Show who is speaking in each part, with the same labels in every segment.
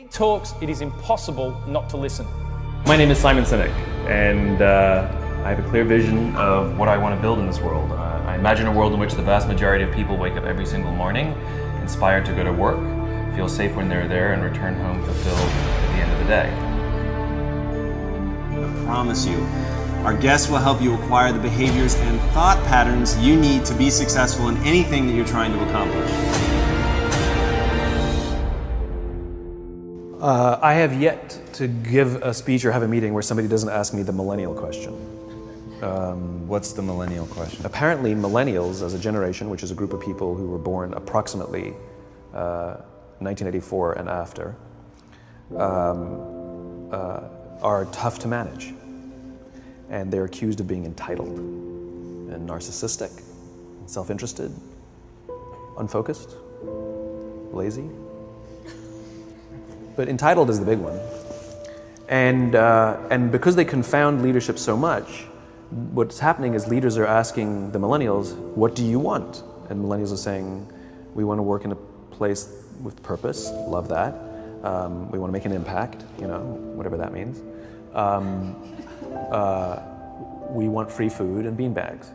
Speaker 1: He talks, it is impossible not to listen.
Speaker 2: My name is Sinek, and I have a clear vision of what I want to build in this world. I imagine a world in which the vast majority of people wake up every single morning, inspired to go to work, feel safe when they're there, and return home fulfilled at the end of the day.
Speaker 3: I promise you, our guests will help you acquire the behaviors and thought patterns you need to be successful in anything that you're trying to accomplish.
Speaker 4: I have yet to give a speech or have a meeting where somebody doesn't ask me the millennial question.
Speaker 5: What's the millennial question?
Speaker 4: Apparently millennials as a generation, which is a group of people who were born approximately 1984 and after, are tough to manage. And they're accused of being entitled and narcissistic, and self-interested, unfocused, lazy. But entitled is the big one. And because they confound leadership so much, what's happening is leaders are asking the millennials, what do you want? And millennials are saying, we want to work in a place with purpose, love that. We want to make an impact, you know, whatever that means. We want free food and beanbags.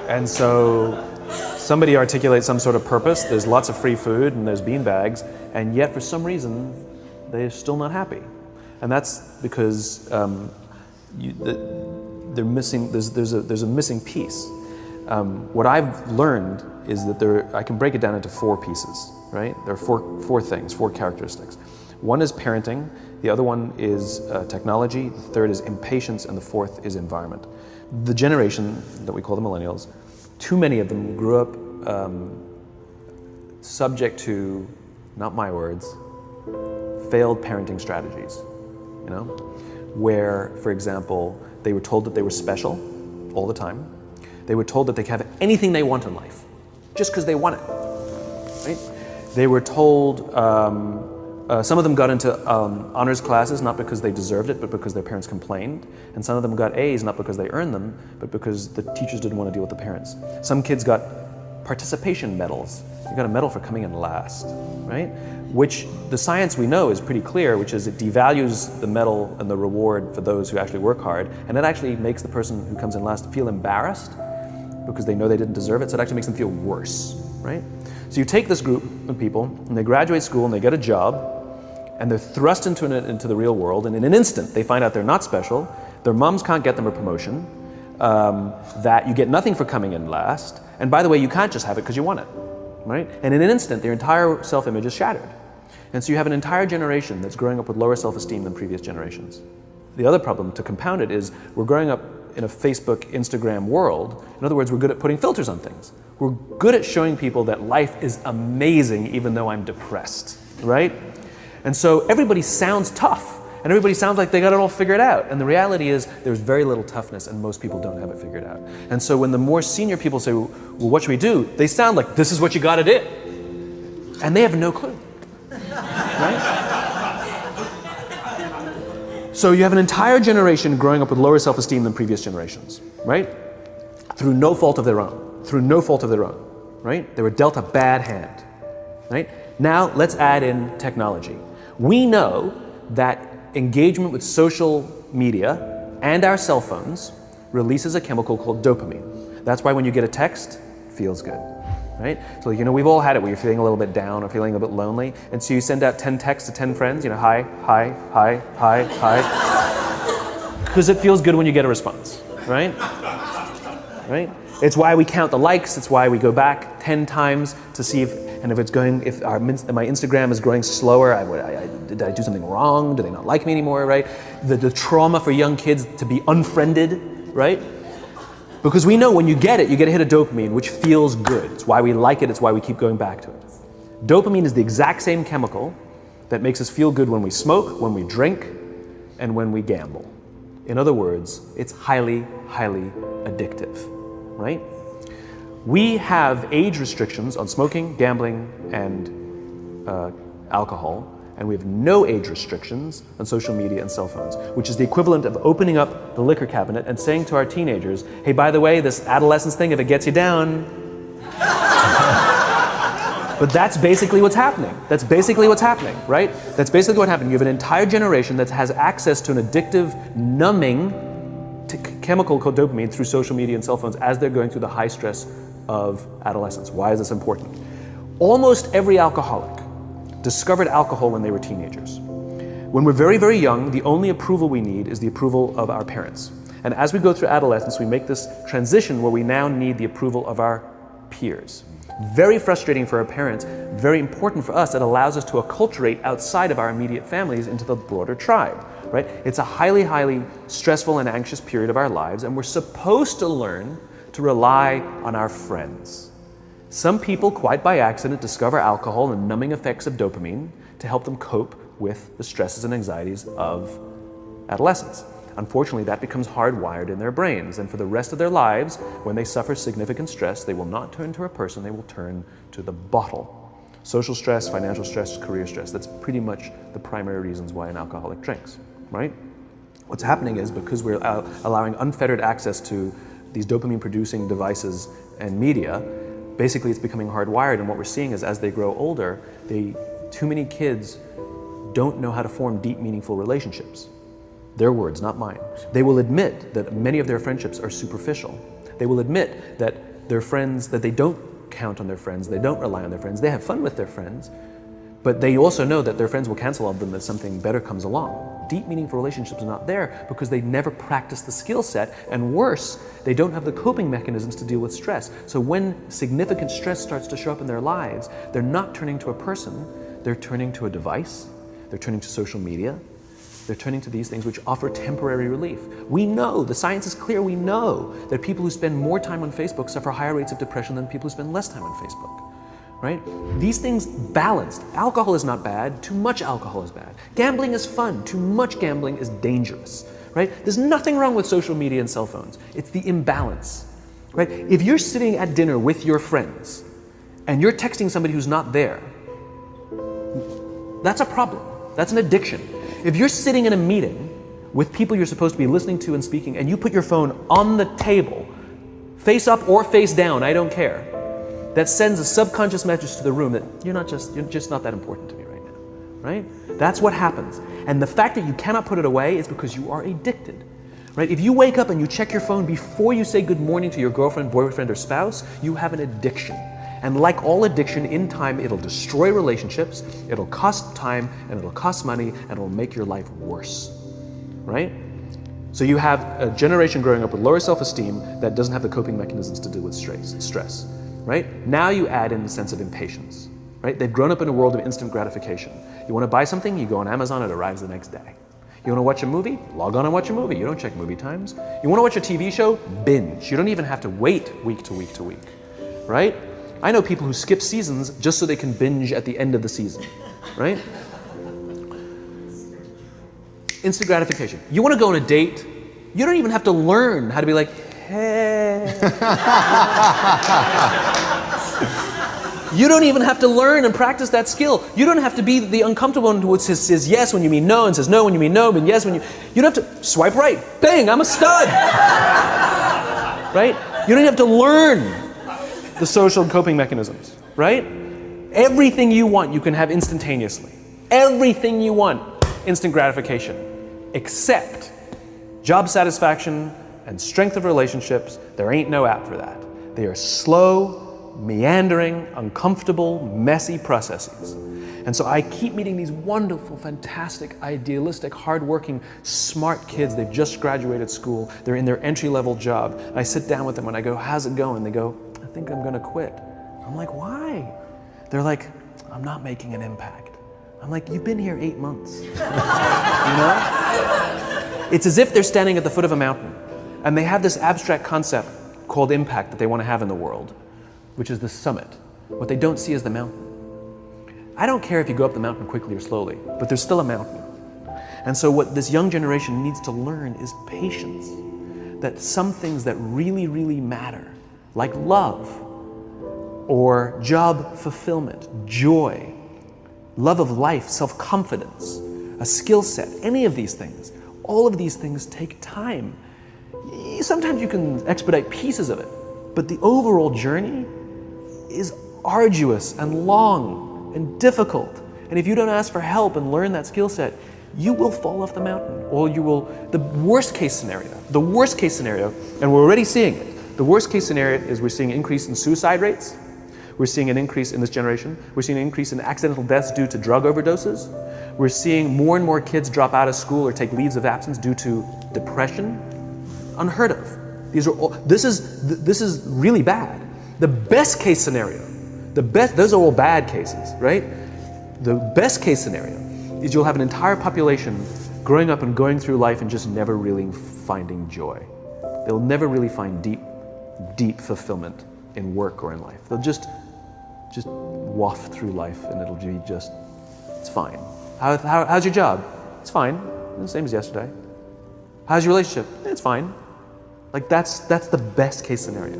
Speaker 4: And so somebody articulates some sort of purpose, there's lots of free food and there's beanbags, and yet for some reason they're still not happy. And that's because they're missing, there's a missing piece. What I've learned is that I can break it down into four pieces, right? There are four things, four characteristics. One is parenting, the other one is technology, the third is impatience, and the fourth is environment. The generation that we call the millennials, too many of them grew up subject to, not my words, failed parenting strategies, you know? Where, for example, they were told that they were special all the time. They were told that they could have anything they want in life, just because they want it, right? They were told, some of them got into honors classes, not because they deserved it, but because their parents complained. And some of them got A's, not because they earned them, but because the teachers didn't want to deal with the parents. Some kids got participation medals. You got a medal for coming in last, right? Which the science we know is pretty clear, which is it devalues the medal and the reward for those who actually work hard. And it actually makes the person who comes in last feel embarrassed because they know they didn't deserve it. So it actually makes them feel worse, right? So you take this group of people and they graduate school and they get a job, and they're thrust into the real world, and in an instant they find out they're not special, their moms can't get them a promotion, that you get nothing for coming in last, and by the way, you can't just have it because you want it, right? And in an instant, their entire self-image is shattered. And so you have an entire generation that's growing up with lower self-esteem than previous generations. The other problem, to compound it, is we're growing up in a Facebook, Instagram world. In other words, we're good at putting filters on things. We're good at showing people that life is amazing even though I'm depressed, right? And so everybody sounds tough, and everybody sounds like they got it all figured out. And the reality is there's very little toughness, and most people don't have it figured out. And so when the more senior people say, well, what should we do? They sound like, this is what you gotta do. And they have no clue, right? So you have an entire generation growing up with lower self-esteem than previous generations, right? Through no fault of their own, right? They were dealt a bad hand, right? Now let's add in technology. We know that engagement with social media and our cell phones releases a chemical called dopamine. That's why when you get a text, it feels good, right? So, you know, we've all had it where you're feeling a little bit down or feeling a bit lonely, and so you send out 10 texts to 10 friends, you know, hi, hi, hi, hi, hi, because it feels good when you get a response, right? Right? It's why we count the likes, it's why we go back 10 times to see if my Instagram is growing slower, did I do something wrong? Do they not like me anymore, right? The trauma for young kids to be unfriended, right? Because we know when you get a hit of dopamine, which feels good. It's why we like it, it's why we keep going back to it. Dopamine is the exact same chemical that makes us feel good when we smoke, when we drink, and when we gamble. In other words, it's highly, highly addictive, right? We have age restrictions on smoking, gambling, and alcohol, and we have no age restrictions on social media and cell phones, which is the equivalent of opening up the liquor cabinet and saying to our teenagers, hey, by the way, this adolescence thing, if it gets you down, But that's basically what's happening. That's basically what's happening, right? That's basically what happened. You have an entire generation that has access to an addictive, numbing chemical called dopamine through social media and cell phones as they're going through the high stress of adolescence. Why is this important? Almost every alcoholic discovered alcohol when they were teenagers. When we're very, very young, the only approval we need is the approval of our parents. And as we go through adolescence, we make this transition where we now need the approval of our peers. Very frustrating for our parents, very important for us. It allows us to acculturate outside of our immediate families into the broader tribe, right? It's a highly, highly stressful and anxious period of our lives, and we're supposed to learn to rely on our friends. Some people, quite by accident, discover alcohol and numbing effects of dopamine to help them cope with the stresses and anxieties of adolescence. Unfortunately, that becomes hardwired in their brains, and for the rest of their lives, when they suffer significant stress, they will not turn to a person, they will turn to the bottle. Social stress, financial stress, career stress, that's pretty much the primary reasons why an alcoholic drinks, right? What's happening is because we're allowing unfettered access to these dopamine-producing devices and media, basically it's becoming hardwired, and what we're seeing is as they grow older, too many kids don't know how to form deep, meaningful relationships. Their words, not mine. They will admit that many of their friendships are superficial. They will admit that their friends, that they don't count on their friends, they don't rely on their friends, they have fun with their friends, but they also know that their friends will cancel on them if something better comes along. Deep, meaningful relationships are not there because they never practice the skill set, and worse, they don't have the coping mechanisms to deal with stress. So when significant stress starts to show up in their lives, they're not turning to a person, they're turning to a device, they're turning to social media, they're turning to these things which offer temporary relief. We know, the science is clear, we know that people who spend more time on Facebook suffer higher rates of depression than people who spend less time on Facebook, right? These things balanced. Alcohol is not bad, too much alcohol is bad. Gambling is fun, too much gambling is dangerous, right? There's nothing wrong with social media and cell phones. It's the imbalance, right? If you're sitting at dinner with your friends and you're texting somebody who's not there, that's a problem. That's an addiction. If you're sitting in a meeting with people you're supposed to be listening to and speaking, and you put your phone on the table, face up or face down, I don't care, that sends a subconscious message to the room that you're just not that important to me right now, right? That's what happens. And the fact that you cannot put it away is because you are addicted, right? If you wake up and you check your phone before you say good morning to your girlfriend, boyfriend, or spouse, you have an addiction. And like all addiction, in time, it'll destroy relationships, it'll cost time, and it'll cost money, and it'll make your life worse, right? So you have a generation growing up with lower self-esteem that doesn't have the coping mechanisms to deal with stress, right? Now you add in the sense of impatience, right? They've grown up in a world of instant gratification. You want to buy something, you go on Amazon, it arrives the next day. You want to watch a movie? Log on and watch a movie. You don't check movie times. You want to watch a TV show? Binge. You don't even have to wait week to week to week, right? I know people who skip seasons just so they can binge at the end of the season, right? Instant gratification. You want to go on a date, you don't even have to learn how to be like, hey. You don't even have to learn and practice that skill. You don't have to be the uncomfortable one who says yes when you mean no and says no when you mean no and yes when you don't have to swipe right. Bang, I'm a stud. Right? You don't have to learn the social and coping mechanisms, right? Everything you want, you can have instantaneously. Everything you want, instant gratification, except job satisfaction and strength of relationships. There ain't no app for that. They are slow, meandering, uncomfortable, messy processes. And so I keep meeting these wonderful, fantastic, idealistic, hardworking, smart kids. They've just graduated school. They're in their entry-level job. And I sit down with them and I go, how's it going? They go, I think I'm gonna quit. I'm like, why? They're like, I'm not making an impact. I'm like, you've been here 8 months. You know? It's as if they're standing at the foot of a mountain and they have this abstract concept called impact that they want to have in the world, which is the summit. What they don't see is the mountain. I don't care if you go up the mountain quickly or slowly, but there's still a mountain. And so what this young generation needs to learn is patience. That some things that really, really matter, like love, or job fulfillment, joy, love of life, self-confidence, a skill set, any of these things, all of these things take time. Sometimes you can expedite pieces of it, but the overall journey is arduous and long and difficult. And if you don't ask for help and learn that skill set, you will fall off the mountain, or you will, the worst case scenario, and we're already seeing it. The worst case scenario is we're seeing an increase in suicide rates. We're seeing an increase in this generation. We're seeing an increase in accidental deaths due to drug overdoses. We're seeing more and more kids drop out of school or take leaves of absence due to depression. Unheard of. These are all, this is really bad. The best case scenario, those are all bad cases, right? The best case scenario is you'll have an entire population growing up and going through life and just never really finding joy. They'll never really find deep fulfillment in work or in life. They'll just waft through life and it'll be just, it's fine. How's your job? It's fine, the same as yesterday. How's your relationship? It's fine. Like that's the best case scenario,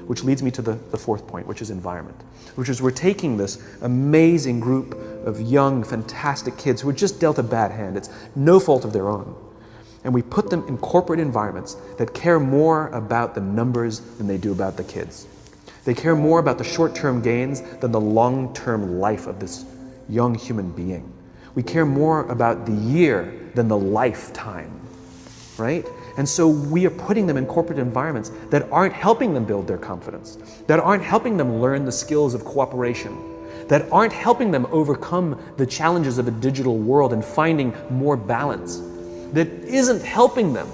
Speaker 4: which leads me to the fourth point, which is environment, which is we're taking this amazing group of young, fantastic kids who are just dealt a bad hand. It's no fault of their own. And we put them in corporate environments that care more about the numbers than they do about the kids. They care more about the short-term gains than the long-term life of this young human being. We care more about the year than the lifetime, right? And so we are putting them in corporate environments that aren't helping them build their confidence, that aren't helping them learn the skills of cooperation, that aren't helping them overcome the challenges of a digital world and finding more balance, that isn't helping them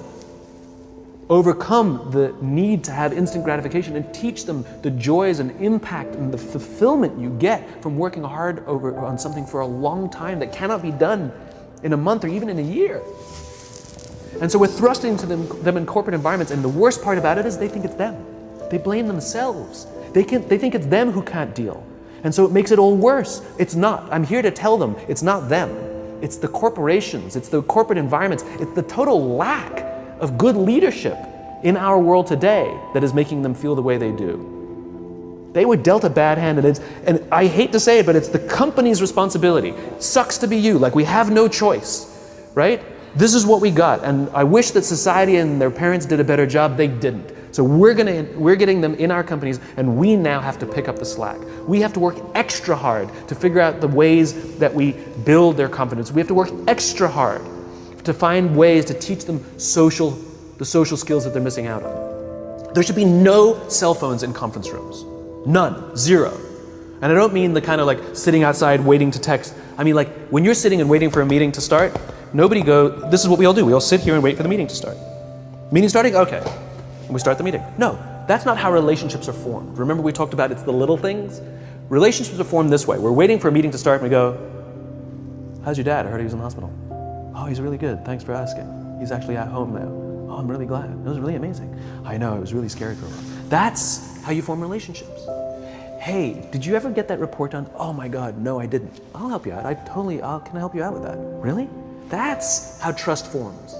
Speaker 4: overcome the need to have instant gratification and teach them the joys and impact and the fulfillment you get from working hard on something for a long time that cannot be done in a month or even in a year. And so we're thrusting to them in corporate environments, and the worst part about it is they think it's them. They blame themselves. They think it's them who can't deal. And so it makes it all worse. It's not. I'm here to tell them it's not them. It's the corporations, it's the corporate environments, it's the total lack of good leadership in our world today that is making them feel the way they do. They were dealt a bad hand, and I hate to say it, but it's the company's responsibility. Sucks to be you, like we have no choice, right? This is what we got, and I wish that society and their parents did a better job. They didn't. So we're getting them in our companies, and we now have to pick up the slack. We have to work extra hard to figure out the ways that we build their confidence. We have to work extra hard to find ways to teach them the social skills that they're missing out on. There should be no cell phones in conference rooms. None. Zero. And I don't mean the kind of like sitting outside waiting to text. I mean like when you're sitting and waiting for a meeting to start, this is what we all do. We all sit here and wait for the meeting to start. Meeting starting? Okay. And we start the meeting. No, that's not how relationships are formed. Remember we talked about it's the little things? Relationships are formed this way. We're waiting for a meeting to start and we go, how's your dad? I heard he was in the hospital. Oh, he's really good. Thanks for asking. He's actually at home now. Oh, I'm really glad. It was really amazing. I know, it was really scary for a while. That's how you form relationships. Hey, did you ever get that report done? Oh my God, no, I didn't. I'll help you out. Can I help you out with that? Really? That's how trust forms.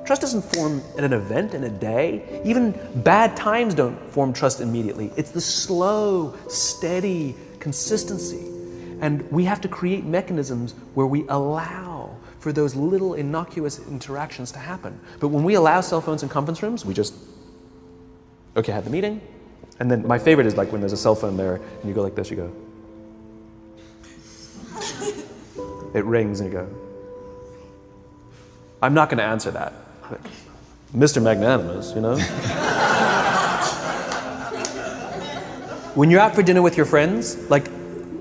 Speaker 4: Trust doesn't form at an event in a day. Even bad times don't form trust immediately. It's the slow, steady consistency. And we have to create mechanisms where we allow for those little innocuous interactions to happen. But when we allow cell phones in conference rooms, we just, okay, had the meeting. And then my favorite is like when there's a cell phone there and you go like this, you go. It rings and you go. I'm not gonna answer that. Like, Mr. Magnanimous, you know? When you're out for dinner with your friends, like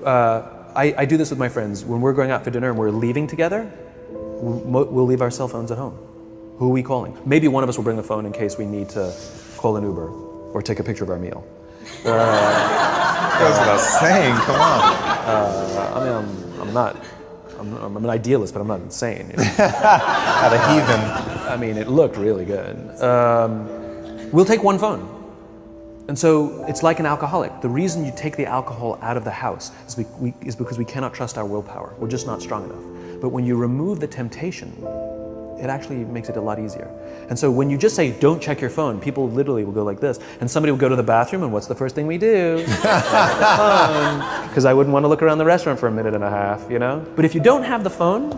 Speaker 4: I do this with my friends. When we're going out for dinner and we're leaving together, we'll leave our cell phones at home. Who are we calling? Maybe one of us will bring the phone in case we need to call an Uber or take a picture of our meal.
Speaker 5: That's what I was saying, come on.
Speaker 4: I'm an idealist, but I'm not insane. You know?
Speaker 5: At a heathen.
Speaker 4: I mean, it looked really good. We'll take one phone. And so it's like an alcoholic. The reason you take the alcohol out of the house is because we cannot trust our willpower. We're just not strong enough. But when you remove the temptation, it actually makes it a lot easier. And so when you just say, don't check your phone, people literally will go like this. And somebody will go to the bathroom, and what's the first thing we do? Because I wouldn't want to look around the restaurant for a minute and a half, you know? But if you don't have the phone,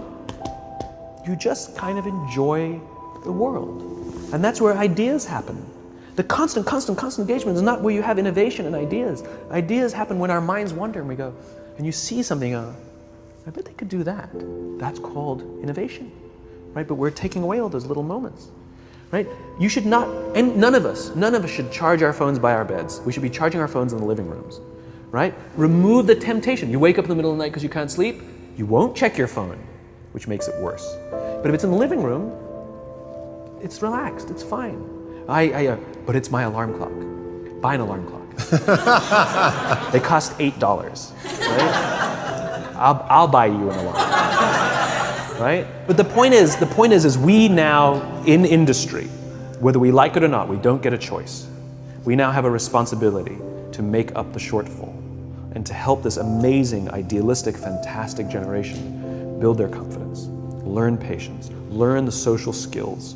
Speaker 4: you just kind of enjoy the world. And that's where ideas happen. The constant engagement is not where you have innovation and ideas. Ideas happen when our minds wander and we go, and you see something, I bet they could do that. That's called innovation, right? But we're taking away all those little moments, right? You should not, and none of us should charge our phones by our beds. We should be charging our phones in the living rooms, right? Remove the temptation. You wake up in the middle of the night because you can't sleep, you won't check your phone, which makes it worse. But if it's in the living room, it's relaxed, it's fine. But it's my alarm clock. Buy an alarm clock. They cost $8, right? I'll buy you an alarm, right? But the point is we now in industry, whether we like it or not, we don't get a choice. We now have a responsibility to make up the shortfall and to help this amazing, idealistic, fantastic generation build their confidence, learn patience, learn the social skills,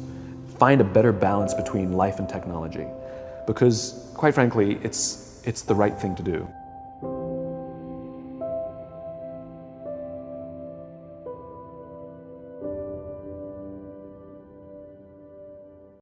Speaker 4: find a better balance between life and technology, because quite frankly, it's the right thing to do.